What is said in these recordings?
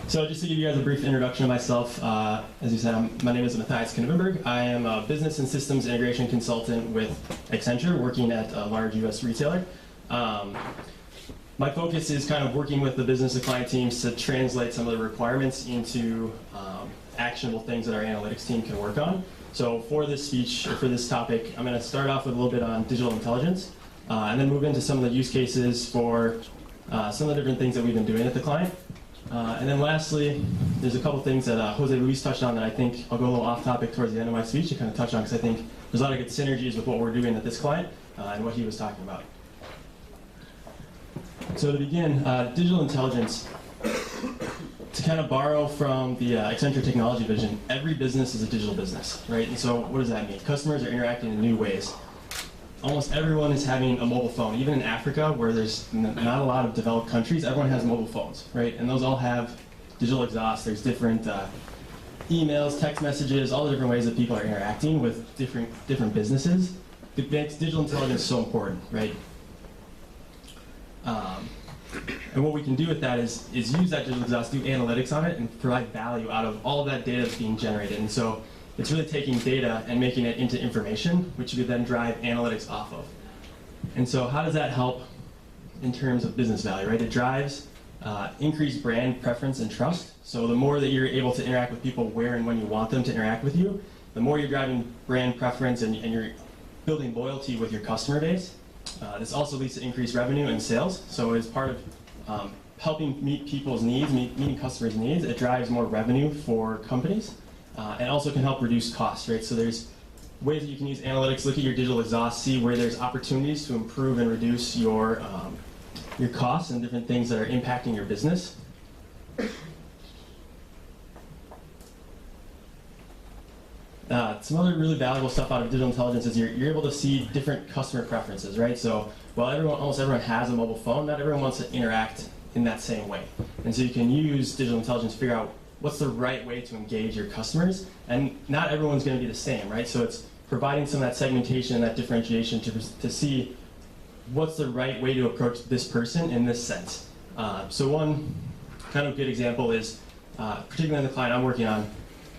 So just to give you guys a brief introduction of myself, as you said, my name is Mathias Knippenberg. I am a business and systems integration consultant with Accenture, working at a large US retailer. My focus is kind of working with the business and client teams to translate some of the requirements into actionable things that our analytics team can work on. So for this speech, or for this topic, I'm going to start off with a little bit on digital intelligence, and then move into some of the use cases for some of the different things that we've been doing at the client. And then lastly, there's a couple things that Jose Luis touched on that I think I'll go a little off topic towards the end of my speech to kind of touch on, because I think there's a lot of good synergies with what we're doing at this client and what he was talking about. So to begin, digital intelligence, to kind of borrow from the Accenture technology vision, every business is a digital business, right? And so what does that mean? Customers are interacting in new ways. Almost everyone is having a mobile phone. Even in Africa, where there's not a lot of developed countries, everyone has mobile phones, right? And those all have digital exhaust. There's different emails, text messages, all the different ways that people are interacting with different businesses. It makes digital intelligence so important, right? And what we can do with that is use that digital exhaust, do analytics on it, and provide value out of all of that data that's being generated. And so it's really taking data and making it into information, which you could then drive analytics off of. And so how does that help in terms of business value, right? It drives increased brand preference and trust. So the more that you're able to interact with people where and when you want them to interact with you, the more you're driving brand preference and you're building loyalty with your customer base. This also leads to increased revenue and sales. So as part of helping meet people's needs, meeting customers' needs, it drives more revenue for companies. And also can help reduce costs, right? So there's ways that you can use analytics, look at your digital exhaust, see where there's opportunities to improve and reduce your costs and different things that are impacting your business. Some other really valuable stuff out of digital intelligence is you're able to see different customer preferences, right? So while almost everyone has a mobile phone, not everyone wants to interact in that same way. And so you can use digital intelligence to figure out what's the right way to engage your customers, and not everyone's going to be the same, right? So it's providing some of that segmentation and that differentiation to see what's the right way to approach this person in this sense. So one kind of good example is, particularly in the client I'm working on,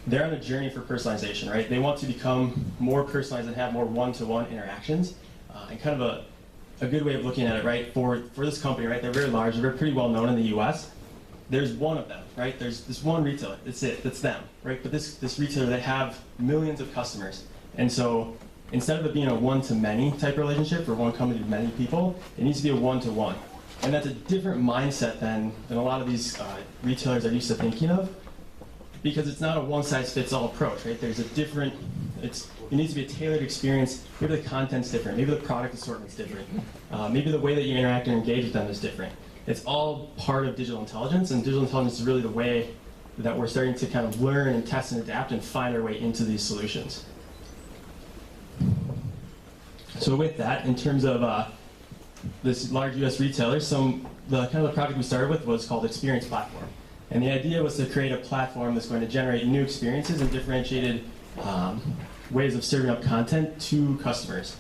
they're on a journey for personalization, right? They want to become more personalized and have more one-to-one interactions, and kind of a good way of looking at it, right? For this company, right? They're very large, they're pretty well known in the US. There's one of them, right? There's this one retailer, that's it, that's them, right? But this retailer, they have millions of customers. And so instead of it being a one-to-many type relationship for one company to many people, it needs to be a one-to-one. And that's a different mindset than a lot of these retailers are used to thinking of, because it's not a one-size-fits-all approach, right? There's a different, it needs to be a tailored experience. Maybe the content's different, maybe the product assortment's different, maybe the way that you interact and engage with them is different. It's all part of digital intelligence, and digital intelligence is really the way that we're starting to kind of learn and test and adapt and find our way into these solutions. So with that, in terms of this large US retailer, the project we started with was called Experience Platform. And the idea was to create a platform that's going to generate new experiences and differentiated ways of serving up content to customers.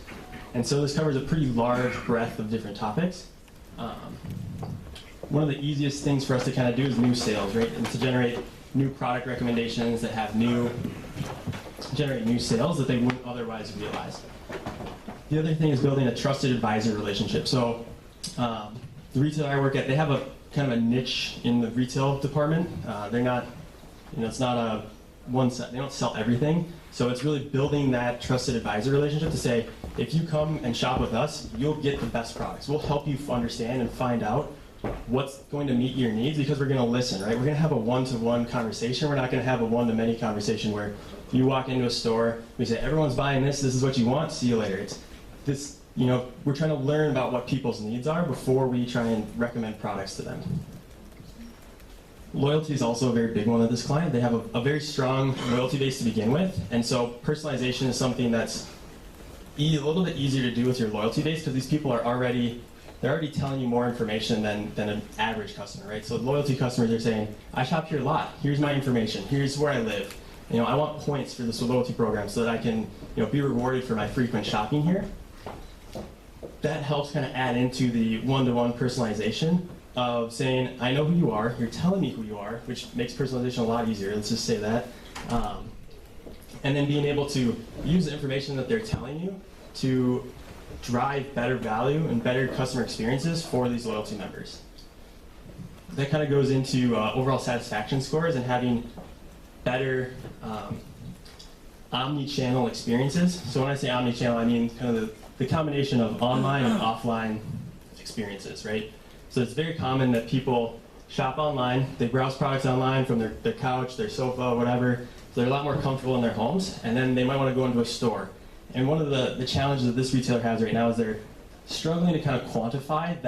And so this covers a pretty large breadth of different topics. One of the easiest things for us to kind of do is new sales, right? And to generate new product recommendations that have generate new sales that they wouldn't otherwise realize. The other thing is building a trusted advisor relationship. So the retailer I work at, they have a kind of a niche in the retail department. They're not, it's not a one set. They don't sell everything. So it's really building that trusted advisor relationship to say, if you come and shop with us, you'll get the best products. We'll help you understand and find out what's going to meet your needs, because we're going to listen, right? We're going to have a one-to-one conversation. We're not going to have a one-to-many conversation where you walk into a store, we say, everyone's buying this is what you want, see you later. It's this, we're trying to learn about what people's needs are before we try and recommend products to them. Loyalty is also a very big one of this client. They have a very strong loyalty base to begin with, and so personalization is something that's a little bit easier to do with your loyalty base, because these people are already telling you more information than an average customer, right? So loyalty customers are saying, I shop here a lot. Here's my information. Here's where I live. I want points for this loyalty program so that I can, be rewarded for my frequent shopping here. That helps kind of add into the one-to-one personalization. of saying, I know who you are, you're telling me who you are, which makes personalization a lot easier, let's just say that. And then being able to use the information that they're telling you to drive better value and better customer experiences for these loyalty members. That kind of goes into overall satisfaction scores and having better omni-channel experiences. So when I say omni-channel, I mean kind of the combination of online and offline experiences, right? So it's very common that people shop online, they browse products online from their couch, their sofa, whatever. So they're a lot more comfortable in their homes, and then they might want to go into a store. And one of the challenges that this retailer has right now is they're struggling to kind of quantify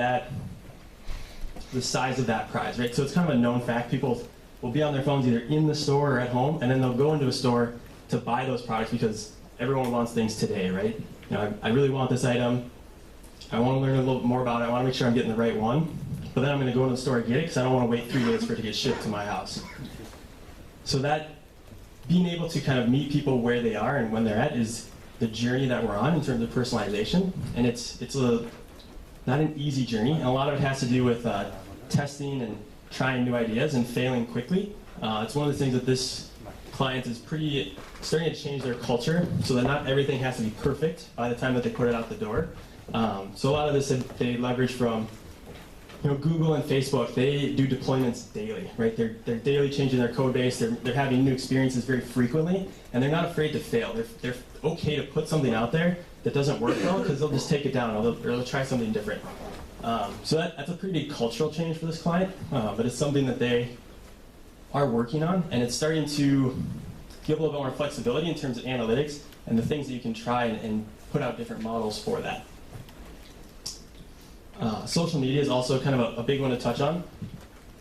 the size of that prize, right? So it's kind of a known fact. People will be on their phones either in the store or at home, and then they'll go into a store to buy those products because everyone wants things today, right? You know, I really want this item. I want to learn a little more about it. I want to make sure I'm getting the right one. But then I'm going to go into the store and get it because I don't want to wait 3 days for it to get shipped to my house. So that being able to kind of meet people where they are and when they're at is the journey that we're on in terms of personalization. And it's not an easy journey. And a lot of it has to do with testing and trying new ideas and failing quickly. It's one of the things that this client is starting to change their culture so that not everything has to be perfect by the time that they put it out the door. So a lot of this they leverage from Google and Facebook. They do deployments daily, right? They're daily changing their code base. They're having new experiences very frequently, and they're not afraid to fail. They're okay to put something out there that doesn't work well because they'll just take it down or they'll try something different. So that's a pretty big cultural change for this client, but it's something that they are working on, and it's starting to give a little bit more flexibility in terms of analytics and the things that you can try and put out different models for that. Social media is also kind of a big one to touch on.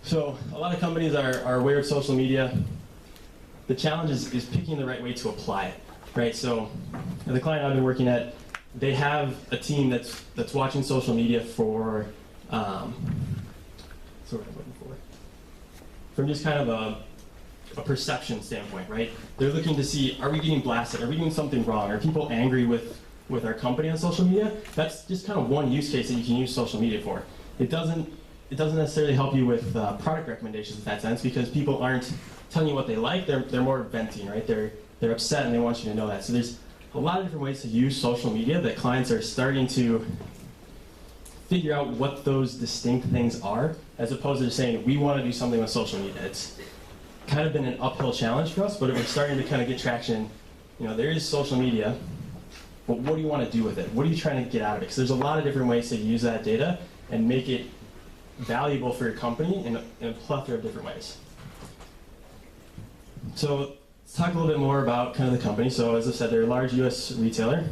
So a lot of companies are aware of social media. The challenge is picking the right way to apply it, right? So the client I've been working at, they have a team that's watching social media for, from just kind of a perception standpoint, right? They're looking to see, are we getting blasted? Are we doing something wrong? Are people angry with our company on social media? That's just kind of one use case that you can use social media for. It doesn't necessarily help you with product recommendations in that sense because people aren't telling you what they like. They're more venting, right? They're upset and they want you to know that. So there's a lot of different ways to use social media that clients are starting to figure out what those distinct things are, as opposed to just saying, we want to do something with social media. It's kind of been an uphill challenge for us, but we're starting to kind of get traction. There is social media, but what do you want to do with it? What are you trying to get out of it? Because there's a lot of different ways to use that data and make it valuable for your company in a plethora of different ways. So let's talk a little bit more about kind of the company. So as I said, they're a large US retailer.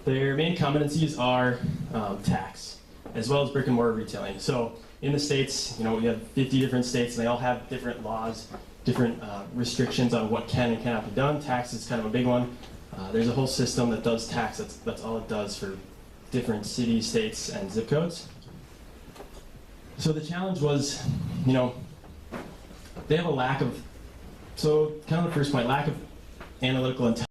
Their main competencies are tax, as well as brick and mortar retailing. So in the States, we have 50 different states, and they all have different laws, different restrictions on what can and cannot be done. Tax is kind of a big one. There's a whole system that does tax. That's all it does for different cities, states, and zip codes. So the challenge was, they have a lack of, so kind of the first point, lack of analytical intelligence.